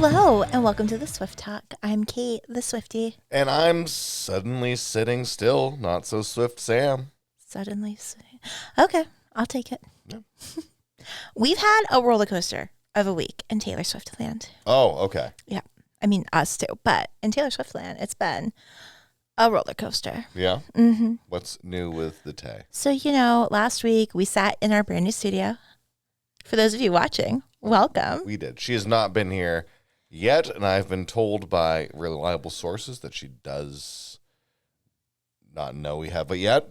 Hello, and welcome to the Swift Talk. I'm Kait, the Swiftie. And I'm suddenly sitting still, not so swift Sam. Suddenly. Okay, I'll take it. Yeah. We've had a roller coaster of a week in Taylor Swift land. Oh, okay. Yeah, I mean us too, but in Taylor Swift land, it's been a roller coaster. Yeah? Mm-hmm. What's new with the Tay? So, last week we sat in our brand new studio. For those of you watching, welcome. We did. She has not been here yet, and I've been told by reliable sources that she does not know we have. But yet.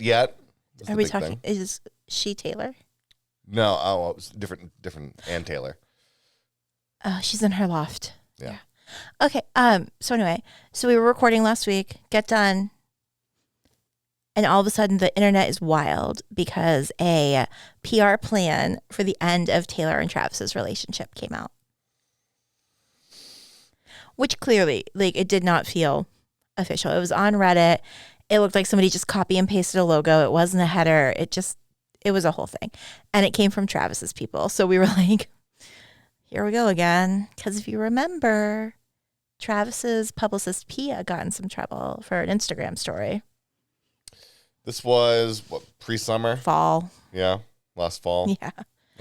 Are we talking? Is she Taylor? No, it was different Ann Taylor. She's in her loft. Yeah. Okay. So anyway, we were recording last week, get done, and all of a sudden the internet is wild because a PR plan for the end of Taylor and Travis's relationship came out. Which clearly, it did not feel official. It was on Reddit. It looked like somebody just copy and pasted a logo. It wasn't a header. It was a whole thing. And it came from Travis's people. So we were like, here we go again. Because if you remember, Travis's publicist Pia got in some trouble for an Instagram story. This was, pre-summer? Fall. Yeah, last fall? Yeah.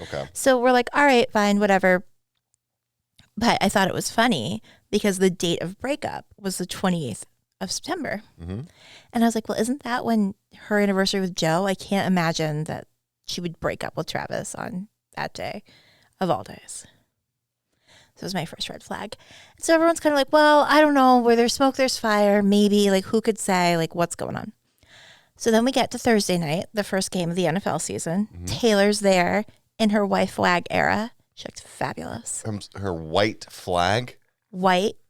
Okay. So we're like, all right, fine, whatever. But I thought it was funny because the date of breakup was the 28th of September. Mm-hmm. And I was like, well, isn't that when her anniversary with Joe? I can't imagine that she would break up with Travis on that day of all days. So it was my first red flag. So everyone's kind of like, well, I don't know. Where there's smoke, there's fire. Maybe, who could say, what's going on? So then we get to Thursday night, the first game of the NFL season. Mm-hmm. Taylor's there in her wife wag era. She looked fabulous. Her white flag? Wife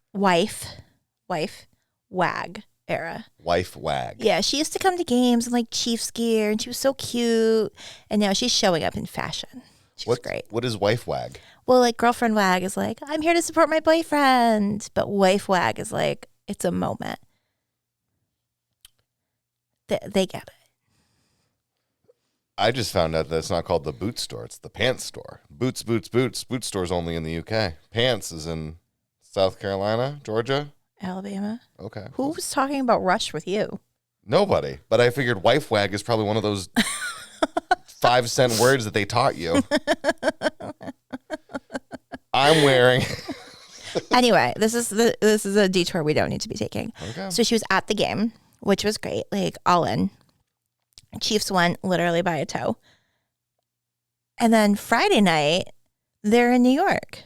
wag era. Wife wag. Yeah, she used to come to games in Chiefs gear, and she was so cute. And now she's showing up in fashion. She's great. What is wife wag? Well, girlfriend wag is I'm here to support my boyfriend. But wife wag is it's a moment. They get it. I just found out that it's not called the boot store. It's the pants store. Boots. Boot store's only in the UK. Pants is in South Carolina, Georgia. Alabama. Okay. Who was talking about Rush with you? Nobody. But I figured wife wag is probably one of those 5-cent words that they taught you. I'm wearing. Anyway, this is a detour we don't need to be taking. Okay. So she was at the game, which was great, all in. Chiefs won literally by a toe. And then Friday night, they're in New York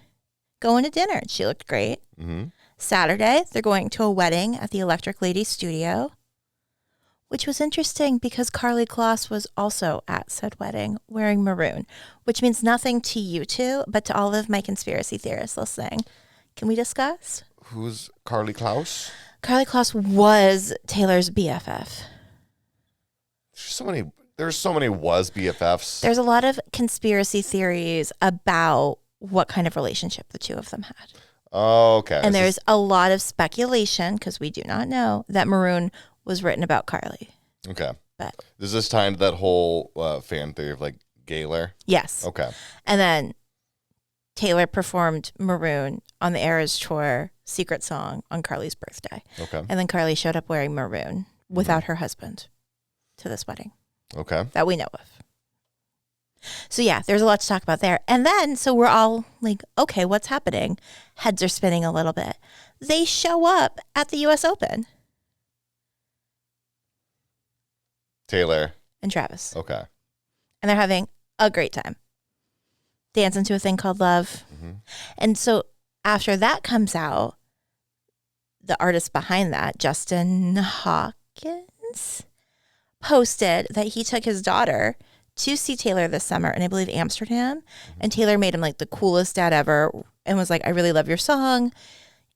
going to dinner. She looked great. Mm-hmm. Saturday, they're going to a wedding at the Electric Lady Studio, which was interesting because Karlie Kloss was also at said wedding wearing maroon, which means nothing to you two, but to all of my conspiracy theorists listening. Can we discuss? Who's Karlie Kloss? Karlie Kloss was Taylor's BFF. There's so many was BFFs. There's a lot of conspiracy theories about what kind of relationship the two of them had. Oh, okay. And there's a lot of speculation, because we do not know, that Maroon was written about Karlie. Okay. But does this tie into that whole fan theory of Gaylor? Yes. Okay. And then Taylor performed Maroon on the Eras Tour Secret Song on Karlie's birthday. Okay. And then Karlie showed up wearing maroon without her husband to this wedding. Okay. That we know of. So yeah, there's a lot to talk about there. And then, so we're all okay, what's happening? Heads are spinning a little bit. They show up at the U.S. Open. Taylor. And Travis. Okay. And they're having a great time. Dancing to a thing called Love. Mm-hmm. And so after that comes out, the artist behind that, Justin Hawkins, posted that he took his daughter to see Taylor this summer in, I believe, Amsterdam. Mm-hmm. And Taylor made him the coolest dad ever and was I really love your song.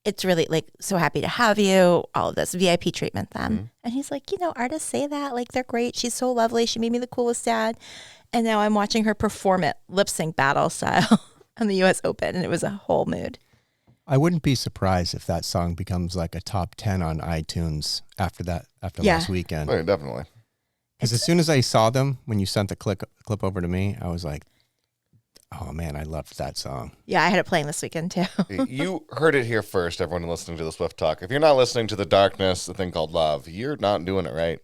It's really so happy to have you. All of this VIP treatment them. Mm-hmm. And he's artists say that. They're great. She's so lovely. She made me the coolest dad. And now I'm watching her perform it lip sync battle style on the U.S. Open. And it was a whole mood. I wouldn't be surprised if that song becomes a top 10 on iTunes after last weekend. Oh, definitely. Because as soon as I saw them, when you sent the clip over to me, I was like, Oh man, I loved that song. Yeah, I had it playing this weekend too. You heard it here first, everyone listening to the Swift Talk. If you're not listening to The Darkness, the thing called Love, you're not doing it right.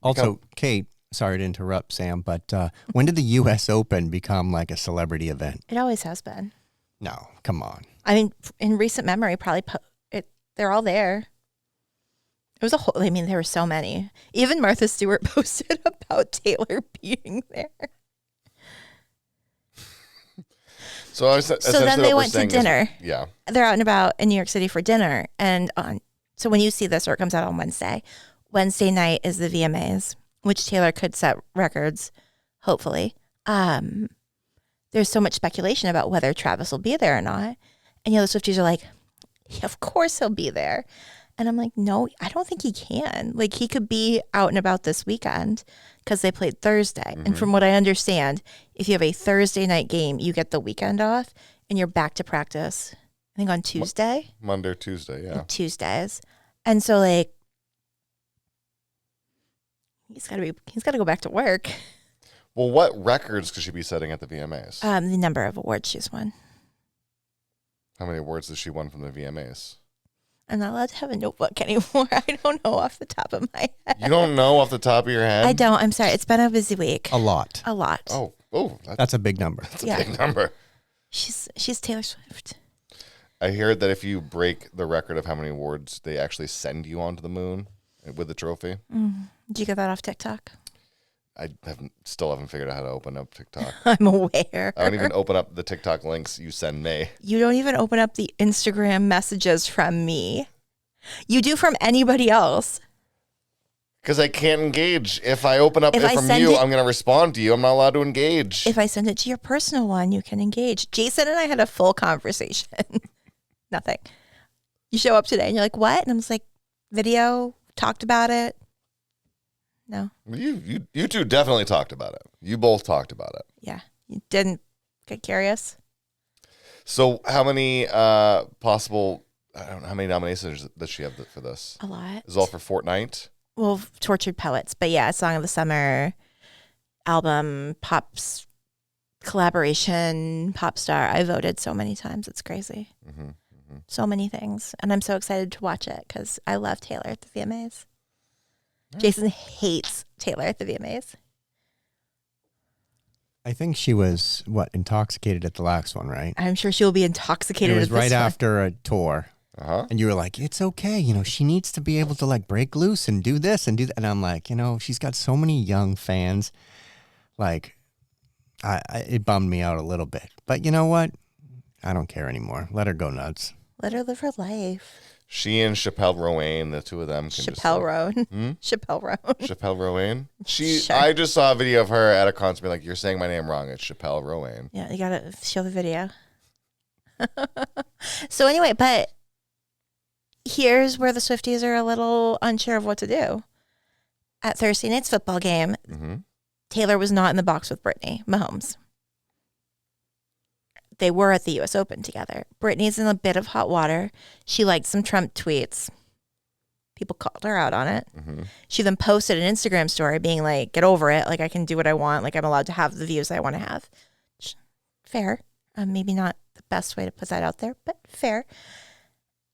Also, Kate, sorry to interrupt, Sam, but when did the U.S. Open become like a celebrity event? It always has been. No, come on. I mean, in recent memory, probably they're all there. It was there were so many. Even Martha Stewart posted about Taylor being there. So then they went to dinner. Yeah. They're out and about in New York City for dinner. And so when you see this, or it comes out on Wednesday night is the VMAs, which Taylor could set records, hopefully. There's so much speculation about whether Travis will be there or not. And, the Swifties are like, yeah, of course he'll be there. And I'm like, no, I don't think he can. Like, he could be out and about this weekend because they played Thursday. Mm-hmm. And from what I understand, if you have a Thursday night game, you get the weekend off and you're back to practice, I think on Tuesday. Monday or Tuesday, yeah. Tuesdays. And so, like, he's got to go back to work. Well, what records could she be setting at the VMAs? The number of awards she's won. How many awards has she won from the VMAs? I'm not allowed to have a notebook anymore. I don't know off the top of my head. You don't know off the top of your head? I don't. I'm sorry. It's been a busy week. A lot. Oh, that's a big number. That's a big number. She's Taylor Swift. I heard that if you break the record of how many awards, they actually send you onto the moon with the trophy. Did you get that off TikTok? I still haven't figured out how to open up TikTok. I'm aware. I don't even open up the TikTok links you send me. You don't even open up the Instagram messages from me. You do from anybody else. Because I can't engage. If I open up it from you, I'm going to respond to you. I'm not allowed to engage. If I send it to your personal one, you can engage. Jason and I had a full conversation. Nothing. You show up today and you're like, what? And I'm just like, video, talked about it. No. You two definitely talked about it. You both talked about it. Yeah. You didn't get curious. So how many possible, I don't know, how many nominations does she have for this? A lot. Is it all for Fortnite? Well, Tortured Poets. But yeah, Song of the Summer, album, pops, collaboration, pop star. I voted so many times. It's crazy. So many things. And I'm so excited to watch it because I love Taylor at the VMAs. Jason hates Taylor at the VMAs. I think she was, intoxicated at the last one, right? I'm sure she'll be intoxicated at this one. It was right after a tour. Uh-huh. And you were like, it's okay. She needs to be able to like break loose and do this and do that. And I'm like, she's got so many young fans. Like, it bummed me out a little bit. But you know what? I don't care anymore. Let her go nuts. Let her live her life. She and Chappelle Rowan, the two of them. Chappelle Rowan. Chappelle Rowan. Chappelle Rowan. Sure. I just saw a video of her at a concert being like, you're saying my name wrong. It's Chappelle Rowan. Yeah, you got to show the video. So anyway, but here's where the Swifties are a little unsure of what to do. At Thursday night's football game, Taylor was not in the box with Brittany Mahomes. They were at the U.S. Open together. Brittany's in a bit of hot water. She liked some Trump tweets. People called her out on it. She then posted an Instagram story being like, get over it. Like, I can do what I want. Like, I'm allowed to have the views I want to have. Fair. Maybe not the best way to put that out there, but fair.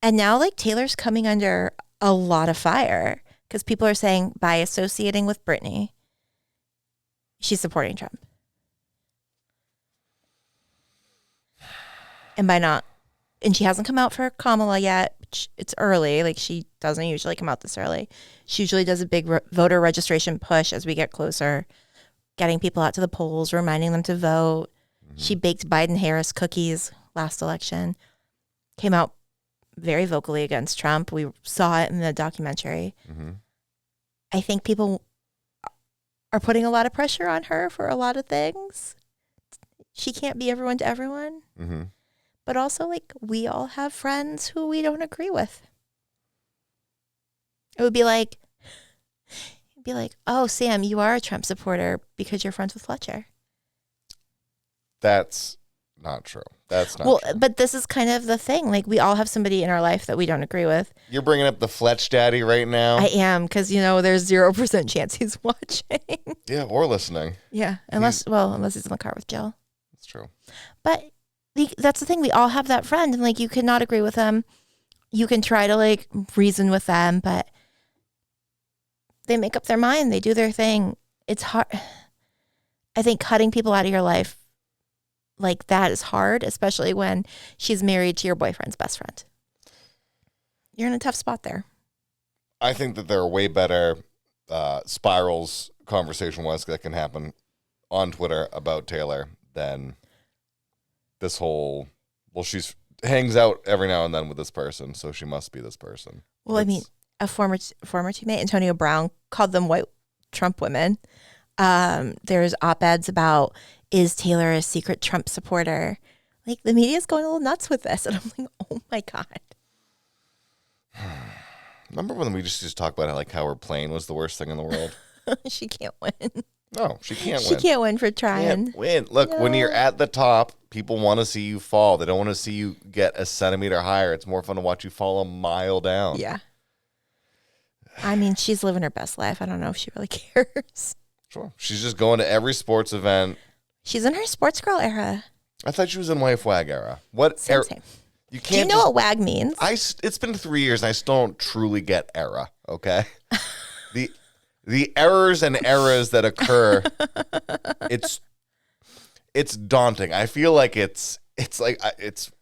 And now, like, Taylor's coming under a lot of fire because people are saying by associating with Brittany, she's supporting Trump. And by not, and she hasn't come out for Kamala yet. It's early. Like, she doesn't usually come out this early. She usually does a big voter registration push as we get closer, getting people out to the polls, reminding them to vote. She baked Biden-Harris cookies last election, came out very vocally against Trump. We saw it in the documentary. I think people are putting a lot of pressure on her for a lot of things. She can't be everyone to everyone. But also, like, we all have friends who we don't agree with. It would be like, oh, Sam, you are a Trump supporter because you're friends with Fletcher. That's not true. That's not true. But this is kind of the thing. Like, we all have somebody in our life that we don't agree with. You're bringing up the Fletch daddy right now. I am, because, there's 0% chance he's watching. Yeah, or listening. Yeah, unless he's in the car with Jill. true. But that's the thing. We all have that friend, and like you could not agree with them. You can try to like reason with them, but they make up their mind. They do their thing. It's hard. I think cutting people out of your life like that is hard, especially when she's married to your boyfriend's best friend. You're in a tough spot there. I think that there are way better spirals conversation-wise that can happen on Twitter about Taylor than this whole, well, she's hangs out every now and then with this person, so she must be this person. Well, I mean, a former teammate, Antonio Brown, called them white Trump women. There's op-eds about, is Taylor a secret Trump supporter? Like, the media is going a little nuts with this. And I'm like, oh my God. Remember when we just talk about how her plane was the worst thing in the world? She can't win. No, she can't She win. can't win for trying. Can't win. Look, when you're at the top, people want to see you fall. They don't want to see you get a centimeter higher. It's more fun to watch you fall a mile down. Yeah. I mean, she's living her best life. I don't know if she really cares. Sure. She's just going to every sports event. She's in her sports girl era. I thought she was in Wife Wag era. What Same, era? same. You can't. Do you know what WAG means? It's been 3 years and I still don't truly get era. Okay. The errors and eras that occur, it's daunting. I feel like it's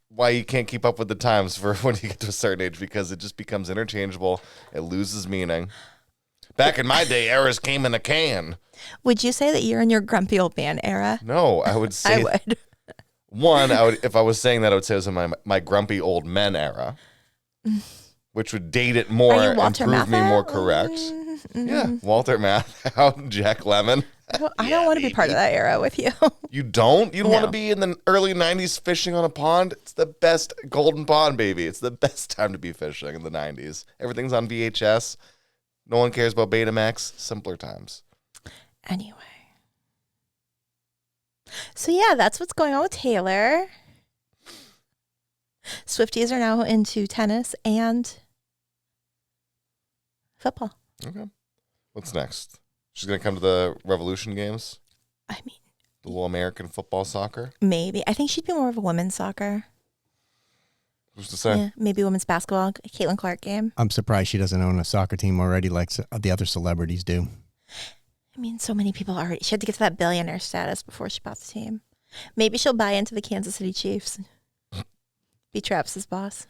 why you can't keep up with the times for when you get to a certain age, because it just becomes interchangeable. It loses meaning. Back in my day, eras came in a can. Would you say that you're in your grumpy old man era? No, I would say I would. One, if I was saying that, I would say it was in my grumpy old men era, which would date it more and prove me more correct. Mm-hmm. Yeah, Walter Matthau, Jack Lemmon. I don't want to be part of that era with you. You don't? You don't want to No. be in the early 90s fishing on a pond? It's the best golden pond, baby. It's the best time to be fishing in the 90s. Everything's on VHS. No one cares about Betamax. Simpler times. Anyway. So yeah, that's what's going on with Taylor. Swifties are now into tennis and football. Okay. What's next? She's going to come to the Revolution games? I mean, The little American football soccer? maybe. I think she'd be more of a women's soccer. Who's to say? Yeah, maybe women's basketball, a Caitlin Clark game. I'm surprised she doesn't own a soccer team already like the other celebrities do. I mean, so many people already. She had to get to that billionaire status before she bought the team. Maybe she'll buy into the Kansas City Chiefs. Be Travis's boss.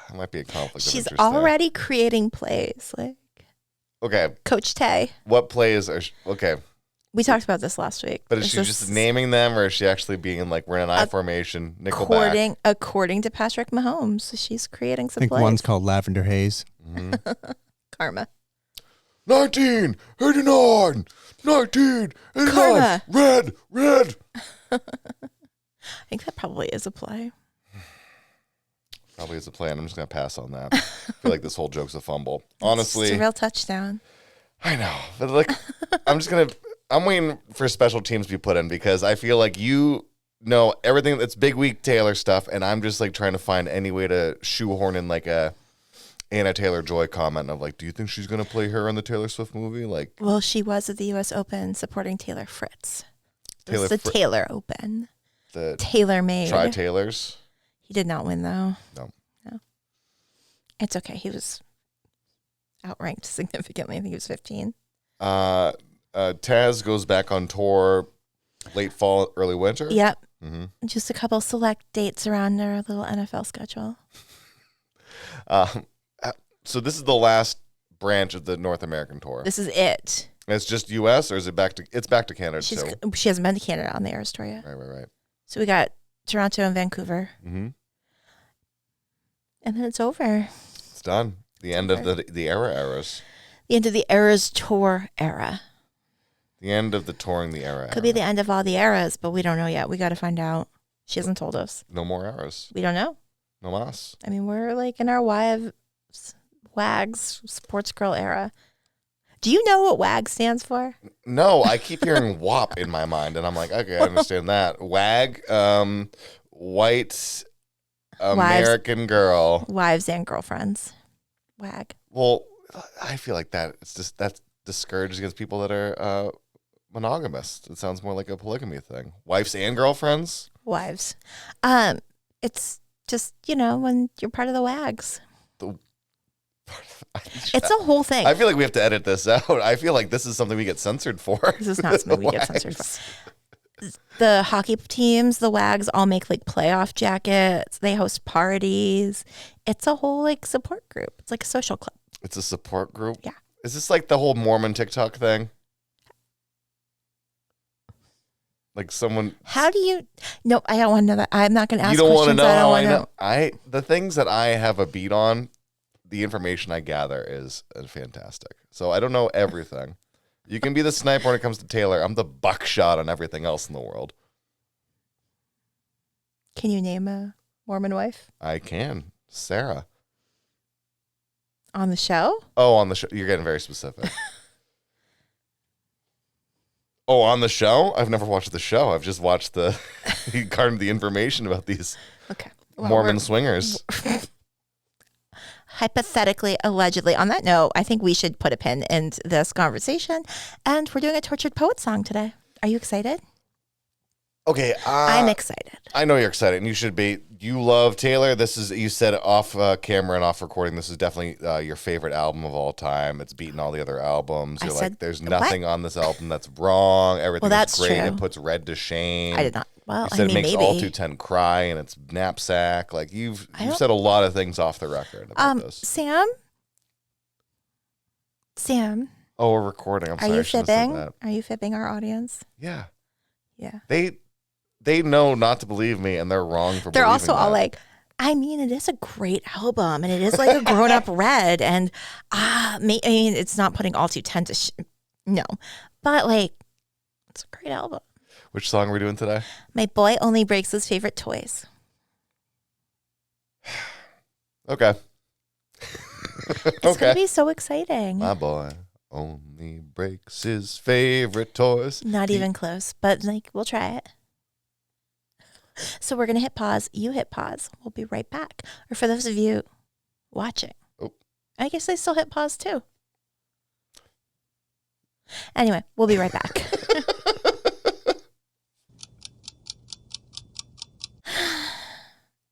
That might be a conflict of She's interest there. already creating plays. Like Okay. Coach Tay. What plays are okay? We talked about this last week. But is she just naming them, or is she actually being like, we're in an I formation, Nickelback? According to Patrick Mahomes, she's creating I some think plays. one's called Lavender Haze. Karma. 1989, 1989, Karma. red. I think that probably is a play. Probably is a plan. I'm just gonna pass on that. I feel like this whole joke's a fumble. Honestly, It's a real touchdown. I know, but like, I'm waiting for special teams to be put in, because I feel like you know everything that's big week Taylor stuff, and I'm just like trying to find any way to shoehorn in like a Anna Taylor-Joy comment of like, do you think she's gonna play her in the Taylor Swift movie? Like, Well, she was at the U.S. Open supporting Taylor Fritz. It was Taylor the Taylor Open. the Taylor made. Tri-Taylors. He did not win, though. No. It's okay. He was outranked significantly. I think he was 15. Taz goes back on tour late fall, early winter. Yep. Mm-hmm. Just a couple select dates around our little NFL schedule. So this is the last branch of the North American tour. This is it. It's just U.S. or is it back to? It's back to Canada too. She hasn't been to Canada on the Eras Tour yet. Right. So we got Toronto and Vancouver. Mm-hmm. And then it's over. It's done. The end of the eras. The end of the Eras Tour era. The end of the touring the era. Could be the end of all the eras, but we don't know yet. We got to find out. She hasn't told us. No more eras. We don't know. No mas. I mean, we're like in our WAGs sports girl era. Do you know what WAG stands for? No, I keep hearing WAP in my mind, and I'm like, okay, I understand that. WAG, white American girl. Wives and girlfriends. WAG. Well, I feel like that's discouraged against people that are monogamous. It sounds more like a polygamy thing. Wives and girlfriends? Wives. It's just, when you're part of the WAGs. It's a whole thing. I feel like we have to edit this out. I feel like this is something we get censored for. This is not something we get censored for. The hockey teams, the WAGs, all make like playoff jackets. They host parties. It's a whole like support group. It's like a social club. It's a support group? Yeah. Is this like the whole Mormon TikTok thing? Like someone... How do you... No, I don't want to know that. I'm not going to ask You don't want to questions know I how don't I want to know? The things that I have a beat on, the information I gather is fantastic. So I don't know everything. You can be the sniper when it comes to Taylor. I'm the buckshot on everything else in the world. Can you name a Mormon wife? I can. Sarah. On the show? Oh, on the show. You're getting very specific. Oh, on the show? I've never watched the show. I've just watched he garnered the information about these Okay. Mormon swingers. Hypothetically, allegedly. On that note, I think we should put a pin in this conversation. And we're doing a Tortured Poet song today. Are you excited? Okay. I'm excited. I know you're excited, and you should be. You love Taylor. This is, you said off camera and off recording, this is definitely your favorite album of all time. It's beaten all the other albums. You're like, there's nothing on this album that's wrong. Everything is great. True. It puts Red to shame. I did not. Well, You said it makes maybe. All 210 cry, and it's knapsack. Like you've said a lot of things off the record about this. Sam. Oh, we're recording. I'm sorry. Are you I shouldn't have said fibbing? that. Are you fibbing our audience? Yeah. Yeah. They know not to believe me, and they're wrong for. They're believing also all that. like, I mean, it is a great album, and it is like a grown-up Red, and I mean, it's not putting All 210 to no, but like, it's a great album. Which song are we doing today? My boy only breaks his favorite toys. Okay. It's gonna be so exciting. My boy only breaks his favorite toys. Not even close, but like, we'll try it. So we're going to hit pause. You hit pause. We'll be right back. Or for those of you watching, I guess they still hit pause too. Anyway, we'll be right back.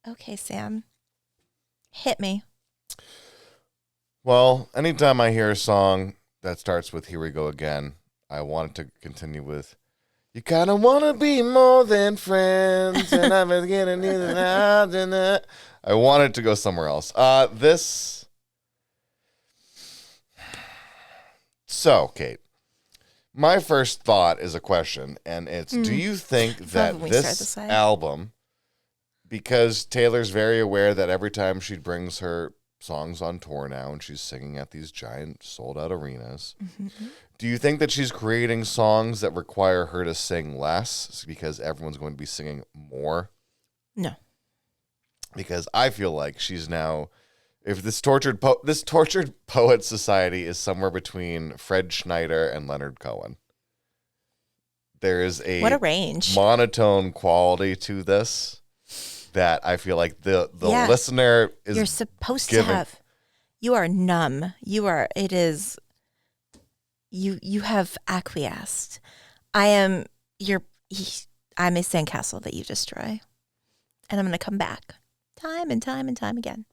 Okay, Sam. Hit me. Well, anytime I hear a song that starts with "Here We Go Again," I want it to continue with "You kind of want to be more than friends," and I'm getting either out than that. I want it to go somewhere else. So, Kate, my first thought is a question, and it's: do you think that this album, because Taylor's very aware that every time she brings her songs on tour now and she's singing at these giant sold-out arenas, do you think that she's creating songs that require her to sing less because everyone's going to be singing more? No. Because I feel like she's now, if this tortured poet society is somewhere between Fred Schneider and Leonard Cohen. There is what a range. Monotone quality to this that I feel like the listener is. You're supposed to have. You are numb. You have acquiesced. I'm a sandcastle that you destroy. And I'm going to come back time and time and time again.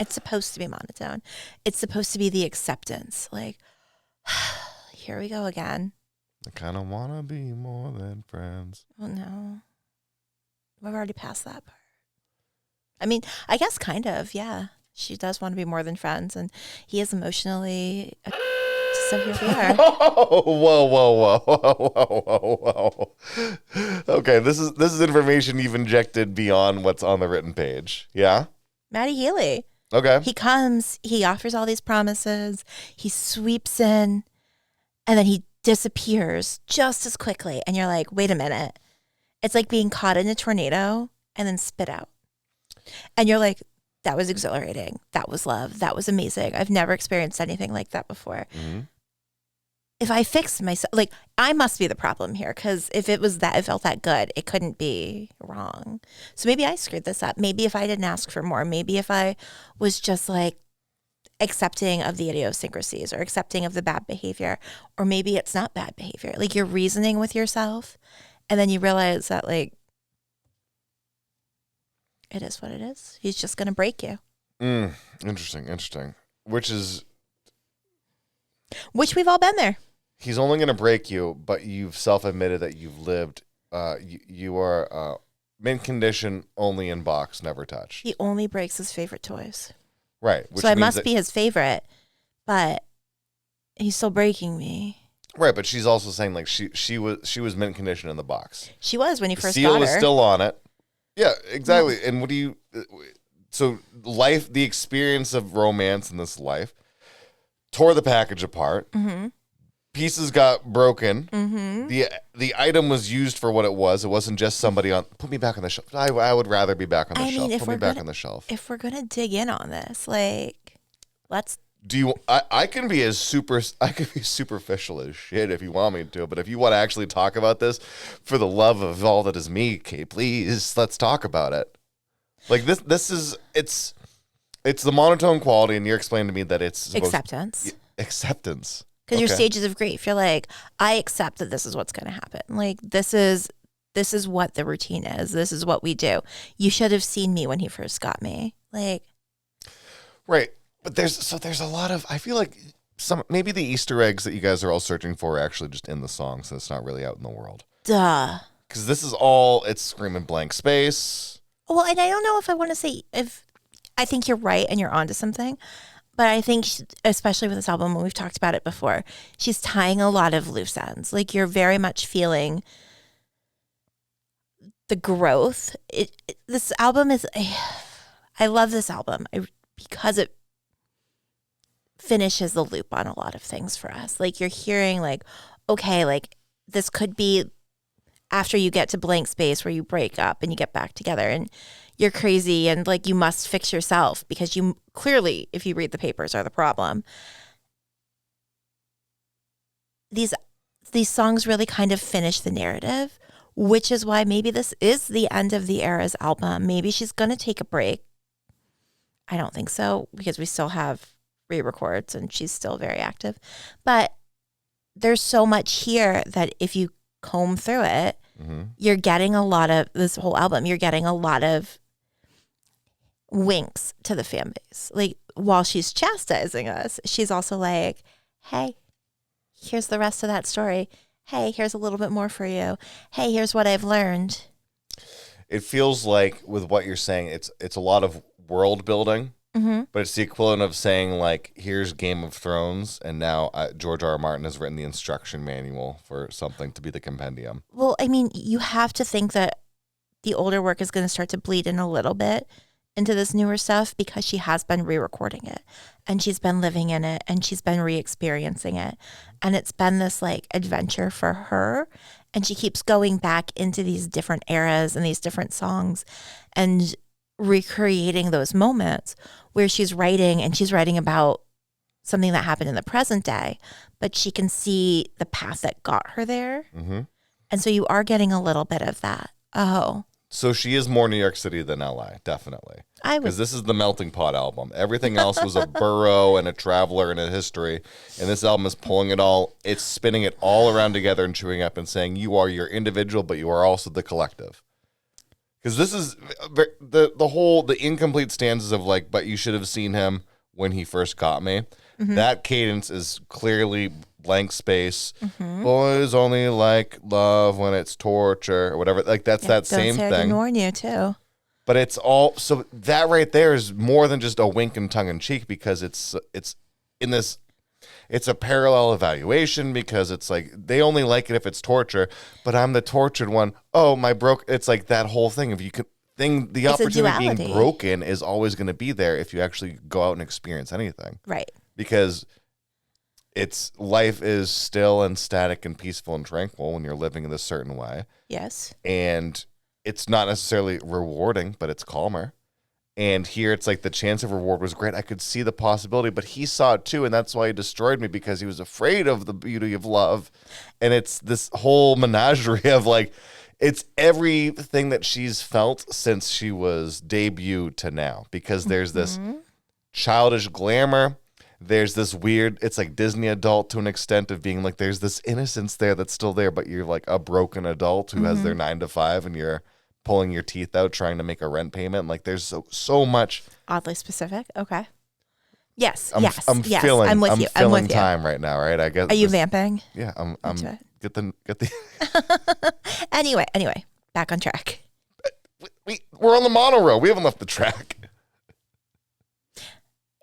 It's supposed to be monotone. It's supposed to be the acceptance. Like, here we go again. I kind of want to be more than friends. Oh, no. We've already passed that part. I mean, I guess kind of, yeah. She does want to be more than friends, and he is emotionally. So here we are. Whoa. Okay, this is information you've injected beyond what's on the written page. Yeah? Matty Healy. Okay. He comes, he offers all these promises, he sweeps in, and then he disappears just as quickly. And you're like, wait a minute. It's like being caught in a tornado and then spit out. And you're like, that was exhilarating. That was love. That was amazing. I've never experienced anything like that before. Mm-hmm. If I fixed myself, like, I must be the problem here, because if it felt that good, it couldn't be wrong. So maybe I screwed this up. Maybe if I didn't ask for more, maybe if I was just like, accepting of the idiosyncrasies or accepting of the bad behavior, or maybe it's not bad behavior. Like you're reasoning with yourself and then you realize that like it is what it is. He's just going to break you. Interesting. Which we've all been there. He's only going to break you, but you've self-admitted that you've lived. You are mint condition, only in box, never touched. He only breaks his favorite toys. Right. Which so I means must be his favorite, but he's still breaking me. Right, but she's also saying like she was mint condition in the box. She was when you first got seal her. was still on it. Yeah, exactly. And what do you? So life, the experience of romance in this life, tore the package apart. Mm-hmm. Pieces got broken. Mm-hmm. The item was used for what it was. It wasn't just somebody on. Put me back on the shelf. I would rather be back on the shelf. Put me back on the shelf. If we're gonna dig in on this, like, let's. Do you? I can be superficial as shit if you want me to, but if you want to actually talk about this, for the love of all that is me, Kate, please let's talk about it. Like this is it's the monotone quality, and you're explaining to me that it's Acceptance. Because your stages of grief, you're like, I accept that this is what's going to happen. Like this is what the routine is. This is what we do. You should have seen me when he first got me. Like, right. But there's a lot of, I feel like maybe the Easter eggs that you guys are all searching for are actually just in the song, so it's not really out in the world. Duh. Because this is it's screaming blank space. Well, and I don't know if I want to say I think you're right and you're onto something, but I think especially with this album, when we've talked about it before, she's tying a lot of loose ends. Like you're very much feeling the growth. This album is, I love this album because it finishes the loop on a lot of things for us. Like you're hearing like, okay, like this could be after you get to blank space where you break up and you get back together and you're crazy and like you must fix yourself because you clearly, if you read the papers, are the problem. These songs really kind of finish the narrative, which is why maybe this is the end of the Era's album. Maybe she's going to take a break. I don't think so because we still have re-records and she's still very active. But there's so much here that if you comb through it, you're getting a lot of this whole album. You're getting a lot of winks to the fan base. Like while she's chastising us, she's also like, hey, here's the rest of that story. Hey, here's a little bit more for you. Hey, here's what I've learned. It feels like with what you're saying, it's a lot of world building, but it's the equivalent of saying like, here's Game of Thrones, and now George R. R. Martin has written the instruction manual for something to be the compendium. Well, I mean, you have to think that the older work is going to start to bleed in a little bit into this newer stuff because she has been re-recording it and she's been living in it and she's been re-experiencing it. And it's been this like adventure for her. And she keeps going back into these different eras and these different songs and recreating those moments where she's writing and she's writing about something that happened in the present day, but she can see the path that got her there. And so you are getting a little bit of that. Oh. So she is more New York City than LA, definitely. Because this is the melting pot album. Everything else was a burrow and a traveler and a history. And this album is pulling it all. It's spinning it all around together and chewing up and saying, you are your individual, but you are also the collective. Because this is the incomplete stanzas of like, but you should have seen him when he first got me. That cadence is clearly blank space. Boys only like love when it's torture or whatever. Like that's that same thing. Don't warn you too. But it's all, so that right there is more than just a wink and tongue in cheek because it's in this, it's a parallel evaluation because it's like, they only like it if it's torture, but I'm the tortured one. Oh, it's like that whole thing. If you could the opportunity being broken is always going to be there if you actually go out and experience anything. Right. Because life is still and static and peaceful and tranquil when you're living in this certain way. Yes. And it's not necessarily rewarding, but it's calmer. And here it's like the chance of reward was great. I could see the possibility, but he saw it too. And that's why he destroyed me because he was afraid of the beauty of love. And it's this whole menagerie of like, it's everything that she's felt since she was debuted to now because there's this childish glamour. there's this weird, it's like Disney adult to an extent of being like, there's this innocence there that's still there, but you're like a broken adult who has their 9 to 5 and you're pulling your teeth out trying to make a rent payment. Like there's so much. Oddly specific. Okay. Yes. I'm yes. feeling, I'm with you. I'm with you. time right now, right? I guess. Are you vamping? Yeah, I'm get the Anyway, back on track. we're on the monorail. We haven't left the track.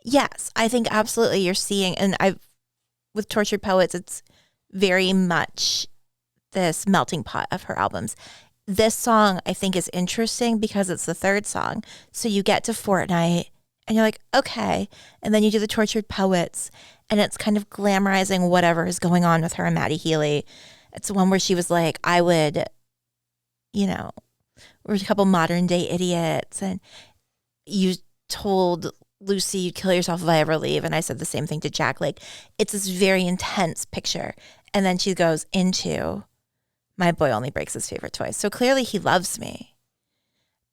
Yes, I think absolutely you're seeing, and with Tortured Poets, it's very much this melting pot of her albums. This song I think is interesting because it's the third song. So you get to Fortnite and you're like, okay. And then you do the Tortured Poets and it's kind of glamorizing whatever is going on with her and Maddie Healy. It's the one where she was like, I would, we're a couple modern day idiots. And you told Lucy you'd kill yourself if I ever leave. And I said the same thing to Jack. Like, it's this very intense picture. And then she goes into my boy only breaks his favorite toys. So clearly he loves me.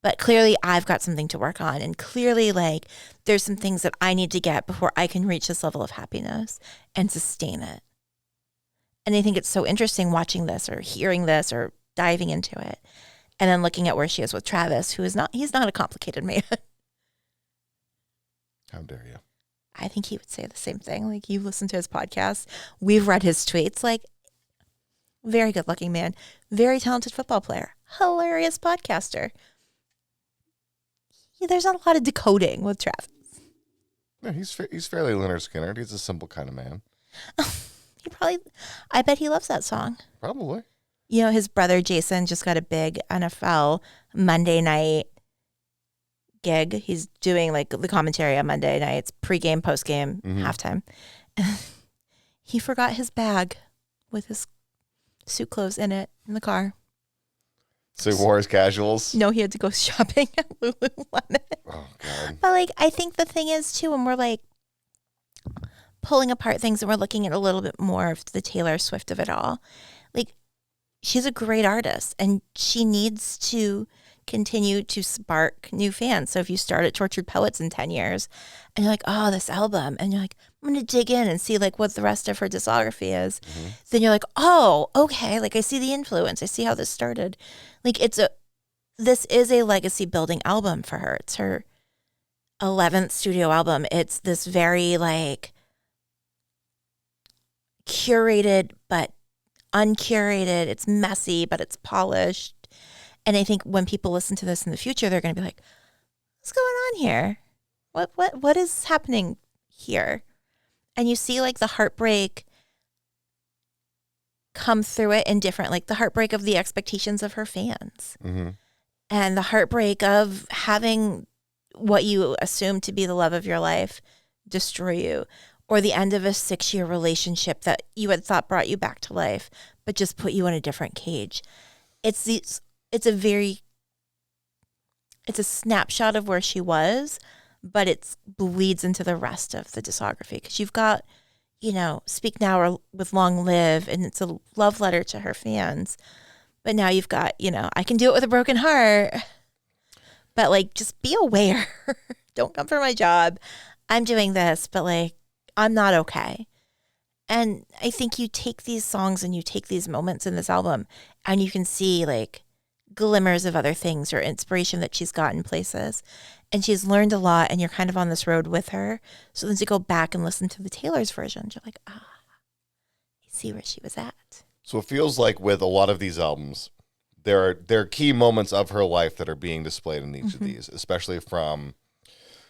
But clearly I've got something to work on. And clearly, like, there's some things that I need to get before I can reach this level of happiness and sustain it. And I think it's so interesting watching this or hearing this or diving into it. And then looking at where she is with Travis, he's not a complicated man. How dare you? I think he would say the same thing. Like, you listen to his podcast. We've read his tweets. Like, very good looking man. Very talented football player. Hilarious podcaster. There's not a lot of decoding with Travis. No, he's fairly Leonard Skinner. He's a simple kind of man. I bet he loves that song. Probably. His brother Jason just got a big NFL Monday night gig. He's doing like the commentary on Monday nights, pregame, postgame, halftime. He forgot his bag with his suit clothes in it in the car. So he wore his casuals? No, he had to go shopping at Lululemon. Oh, God. But like, I think the thing is too, when we're like pulling apart things and we're looking at a little bit more of the Taylor Swift of it all, like, she's a great artist and she needs to continue to spark new fans. So if you start at Tortured Poets in 10 years and you're like, oh, this album, and you're like, I'm going to dig in and see like what the rest of her discography is, then you're like, oh, okay, like I see the influence. I see how this started. Like, this is a legacy building album for her. It's her 11th studio album. It's this very like curated but uncurated. It's messy, but it's polished. And I think when people listen to this in the future, they're going to be like, what's going on here? What is happening here? And you see like the heartbreak come through it in different, like the heartbreak of the expectations of her fans and the heartbreak of having what you assume to be the love of your life destroy you, or the end of a 6-year relationship that you had thought brought you back to life, but just put you in a different cage. It's a snapshot of where she was, but it bleeds into the rest of the discography because you've got, Speak Now or with Long Live, and it's a love letter to her fans. But now you've got, I Can Do It With a Broken Heart. But like, just be aware. Don't come for my job. I'm doing this, but like, I'm not okay. And I think you take these songs and you take these moments in this album and you can see like glimmers of other things or inspiration that she's gotten places. And she's learned a lot and you're kind of on this road with her. So then to go back and listen to the Taylor's version, you're like, I see where she was at. So it feels like with a lot of these albums, there are key moments of her life that are being displayed in each of these, especially from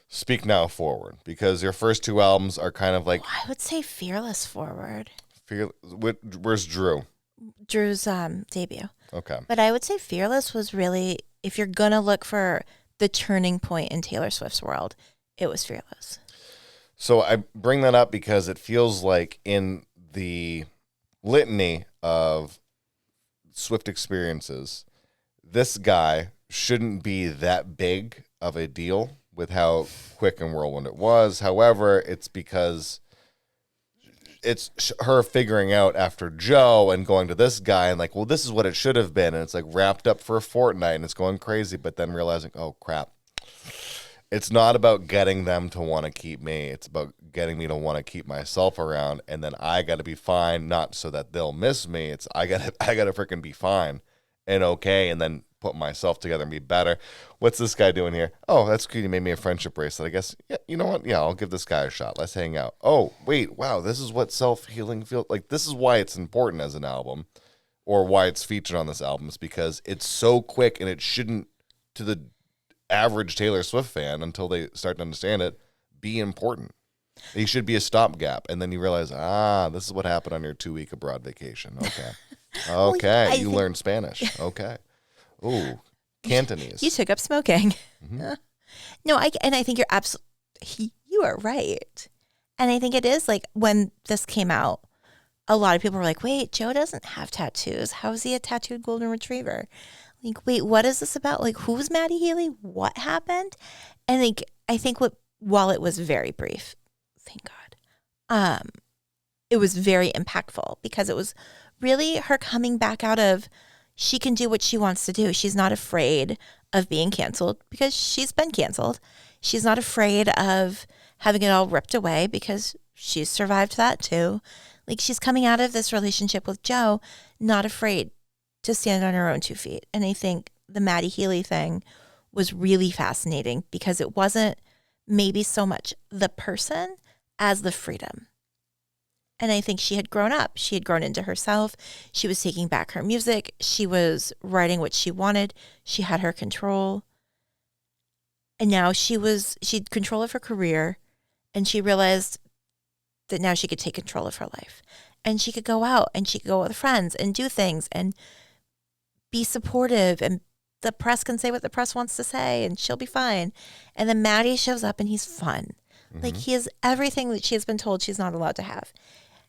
Speak Now forward, because your first 2 albums are kind of like... I would say Fearless forward. Where's Drew? Drew's debut. Okay. But I would say Fearless was really, if you're going to look for the turning point in Taylor Swift's world, it was Fearless. So I bring that up because it feels like in the litany of Swift experiences, this guy shouldn't be that big of a deal with how quick and whirlwind it was. However, it's because it's her figuring out after Joe and going to this guy and like, well, this is what it should have been. And it's like wrapped up for a fortnight and it's going crazy, but then realizing, oh, crap. It's not about getting them to want to keep me. It's about getting me to want to keep myself around, and then I got to be fine, not so that they'll miss me. It's I got to freaking be fine and okay, and then put myself together and be better. What's this guy doing here? Oh, that's cute. He made me a friendship bracelet. I guess, yeah, you know what? Yeah, I'll give this guy a shot. Let's hang out. Oh, wait, wow, this is what self-healing feels like. This is why it's important as an album, or why it's featured on this album, is because it's so quick, and it shouldn't, to the average Taylor Swift fan, until they start to understand it, be important. He should be a stopgap, and then you realize, this is what happened on your 2-week abroad vacation. Okay. Okay, you learned Spanish. Okay. Ooh, Cantonese. You took up smoking. Mhm. No, I think you're absolutely, you are right. And I think it is like when this came out, a lot of people were like, wait, Joe doesn't have tattoos. How is he a tattooed golden retriever? Like, wait, what is this about? Like, who's Maddie Healy? What happened? And I think while it was very brief, thank God, it was very impactful because it was really her coming back out of, she can do what she wants to do. She's not afraid of being canceled because she's been canceled. She's not afraid of having it all ripped away because she's survived that too. Like, she's coming out of this relationship with Joe, not afraid to stand on her own 2 feet. And I think the Maddie Healy thing was really fascinating because it wasn't maybe so much the person as the freedom. And I think she had grown up. She had grown into herself. She was taking back her music. She was writing what she wanted. She had her control. And now she'd control of her career. And she realized that now she could take control of her life. And she could go out and she could go with friends and do things and be supportive, and the press can say what the press wants to say and she'll be fine. And then Maddie shows up and he's fun. Mm-hmm. Like, he is everything that she has been told she's not allowed to have.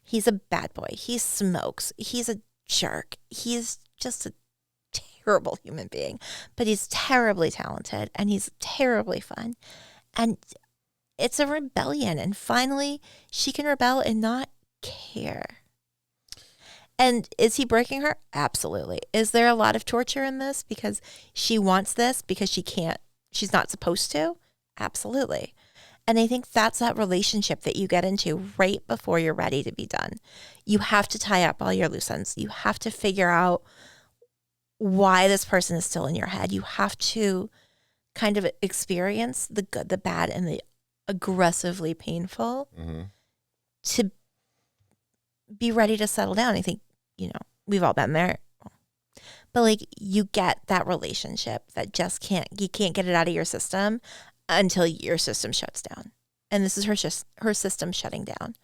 He's a bad boy. He smokes. He's a jerk. He's just a terrible human being, but he's terribly talented and he's terribly fun. And it's a rebellion. And finally she can rebel and not care. And is he breaking her? Absolutely. Is there a lot of torture in this because she wants this because she's not supposed to? Absolutely. And I think that's that relationship that you get into right before you're ready to be done. You have to tie up all your loose ends. You have to figure out why this person is still in your head. You have to kind of experience the good, the bad, and the aggressively painful to be ready to settle down. I think, we've all been there. But like, you get that relationship that just you can't get it out of your system until your system shuts down. And this is her system shutting down.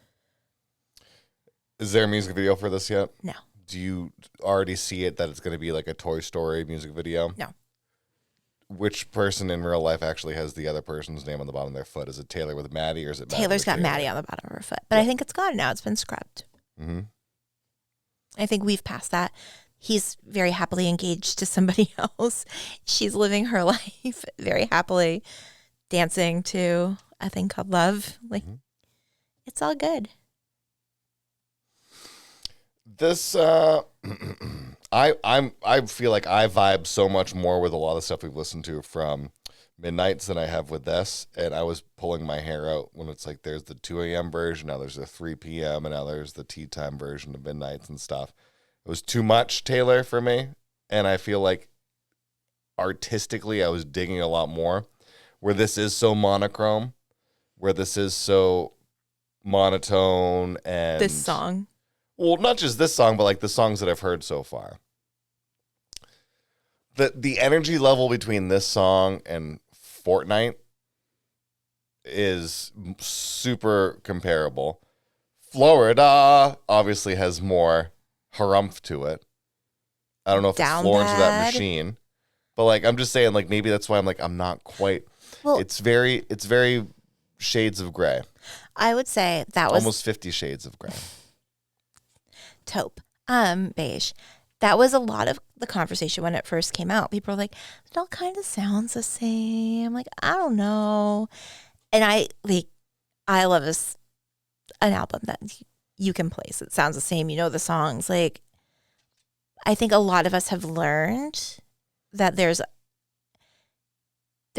Is there a music video for this yet? No. Do you already see it that it's going to be like a Toy Story music video? No. Which person in real life actually has the other person's name on the bottom of their foot? Is it Taylor with Maddie, or is it Taylor's got Maddie on the bottom of her foot? But yeah. I think it's gone now. It's been scrubbed. Mm-hmm. I think we've passed that. He's very happily engaged to somebody else. She's living her life very happily, dancing to a thing called love. Like, It's all good. This I feel like I vibe so much more with a lot of stuff we've listened to from Midnights than I have with this. And I was pulling my hair out when it's like there's the 2 a.m. version, now there's the 3 p.m., and now there's the tea time version of Midnights and stuff. It was too much Taylor for me. And I feel like artistically I was digging a lot more. Where this is so monochrome, where this is so monotone, and this song. Well, not just this song, but like the songs that I've heard so far. The energy level between this song and Fortnite is super comparable. Florida obviously has more harumph to it. I don't know if Down it's Florence or that bad. machine. But like, I'm just saying, like, maybe that's why I'm not quite. Well, It's very shades of gray. I would say that was Almost 50 shades of gray. taupe, beige. That was a lot of the conversation when it first came out. People were like, it all kind of sounds the same. Like, I don't know. And I love an album that you can place. It sounds the same. You know the songs. Like, I think a lot of us have learned that there's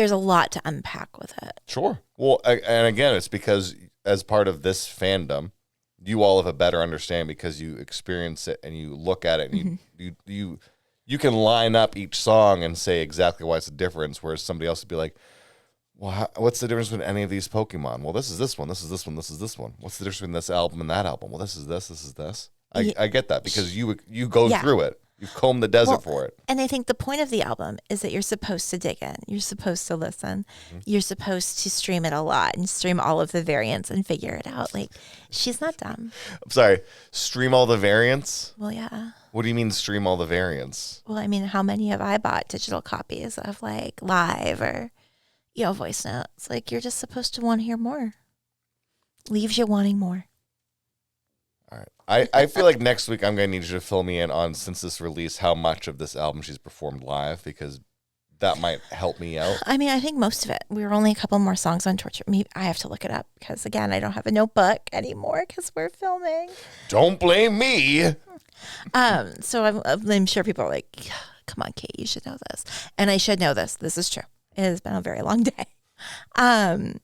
there's a lot to unpack with it. Sure. Well, and again, it's because as part of this fandom, you all have a better understanding because you experience it and you look at it and you can line up each song and say exactly why it's a difference, whereas somebody else would be like, well, what's the difference between any of these Pokemon? Well, this is this one, this is this one, this is this one. What's the difference between this album and that album? Well, this is this is this. I get that because you go through it. You comb the desert for it. And I think the point of the album is that you're supposed to dig in. You're supposed to listen. You're supposed to stream it a lot and stream all of the variants and figure it out. Like, she's not dumb. I'm sorry. Stream all the variants? Well, yeah. What do you mean stream all the variants? Well, I mean, how many have I bought digital copies of like Live or, voice notes? Like, you're just supposed to want to hear more. Leaves you wanting more. All right. I feel like next week I'm going to need you to fill me in on, since this release, how much of this album she's performed live, because that might help me out. I mean, I think most of it. We were only a couple more songs on Torture. I have to look it up because, again, I don't have a notebook anymore because we're filming. Don't blame me. So I'm sure people are like, come on, Kate, you should know this. And I should know this. This is true. It has been a very long day. But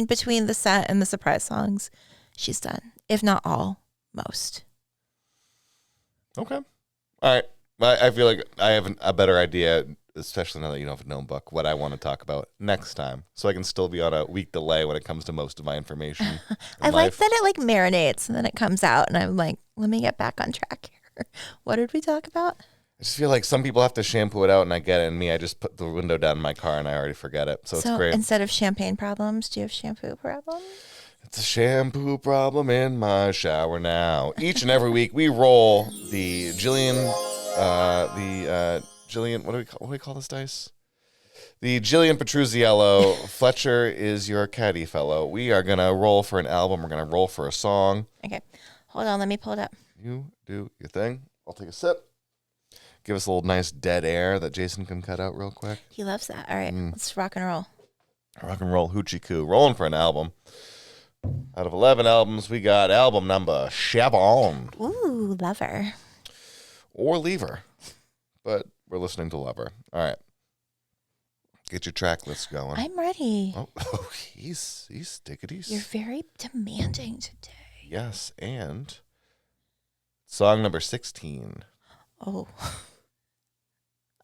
between the set and the surprise songs, she's done. If not all, most. Okay. All right. I feel like I have a better idea, especially now that you don't have a notebook, what I want to talk about next time. So I can still be on a week delay when it comes to most of my information. I like that it like marinates and then it comes out and I'm like, let me get back on track here. What did we talk about? I just feel like some people have to shampoo it out and I get it. And me, I just put the window down in my car and I already forget it. So it's great. Instead of champagne problems, do you have shampoo problems? It's a shampoo problem in my shower now. Each and every week we roll the Jillian, what do we call this dice? The Jillian Petruzziello, Fletcher is your caddy fellow. We are going to roll for an album. We're going to roll for a song. Okay. Hold on. Let me pull it up. You do your thing. I'll take a sip. Give us a little nice dead air that Jason can cut out real quick. He loves that. All right. Let's rock and roll. Rock and roll hoochie coo. Rolling for an album. Out of 11 albums, we got album number Shabon. Ooh, Lover. Or Lever. But we're listening to Lover. All right. Get your track list going. I'm ready. Oh, he's take it easy. You're very demanding today. Yes, and song number 16. Oh.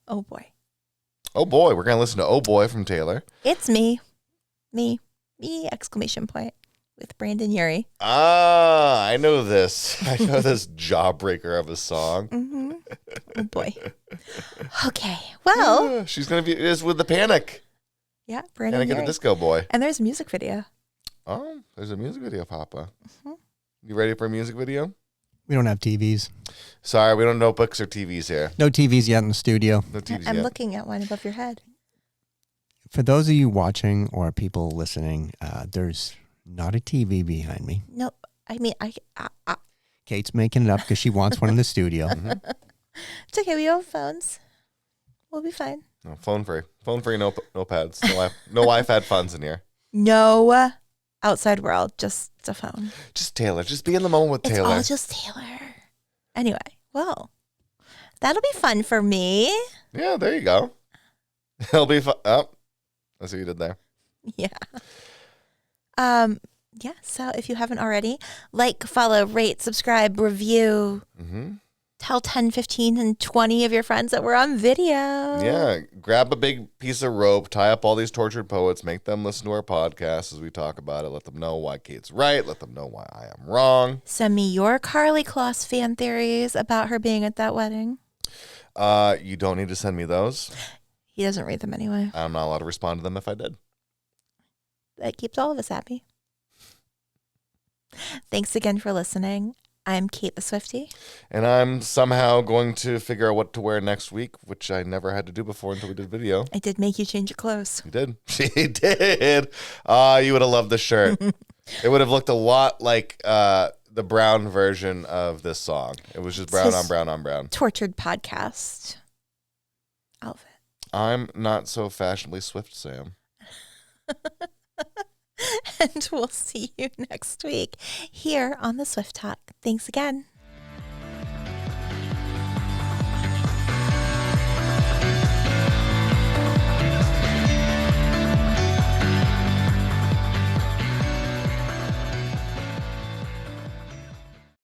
Oh, boy. Oh, boy. We're going to listen to Oh, Boy from Taylor. It's me. Me, exclamation point. With Brandon Urie. Ah, I know this. I know this jawbreaker of a song. Mm-hmm. Oh, boy. Okay. Well. Yeah, she's going to be is with the Panic. Yeah, Brandon Panic Urie. and the Disco Boy. And there's a music video. Oh, there's a music video, Papa. Mm-hmm. You ready for a music video? We don't have TVs. Sorry, we don't know books or TVs here. No TVs yet in the studio. No TVs I'm yet. looking at one above your head. For those of you watching or people listening, there's not a TV behind me. No, I mean, Kate's making it up because she wants one in the studio. Mm-hmm. It's okay. We have phones. We'll be fine. No, phone free. Phone free, no pads. No iPad funds in here. No outside world, just a phone. Just Taylor. Just be in the moment with Taylor. It's all just Taylor. Anyway, well, that'll be fun for me. Yeah, there you go. It'll be fun. Oh, I see what you did there. Yeah. Yeah, so if you haven't already, like, follow, rate, subscribe, review. Mm-hmm. Tell 10, 15, and 20 of your friends that we're on video. Yeah, grab a big piece of rope, tie up all these tortured poets, make them listen to our podcast as we talk about it. Let them know why Kate's right. Let them know why I am wrong. Send me your Carly Kloss fan theories about her being at that wedding. You don't need to send me those. He doesn't read them anyway. I'm not allowed to respond to them if I did. That keeps all of us happy. Thanks again for listening. I'm Kate the Swiftie. And I'm somehow going to figure out what to wear next week, which I never had to do before until we did video. I did make you change your clothes. You did. She did. You would have loved the shirt. It would have looked a lot like the brown version of this song. It was just brown on brown on brown. Tortured podcast outfit. I'm not so fashionably swift, Sam. And we'll see you next week here on the Swift Talk. Thanks again.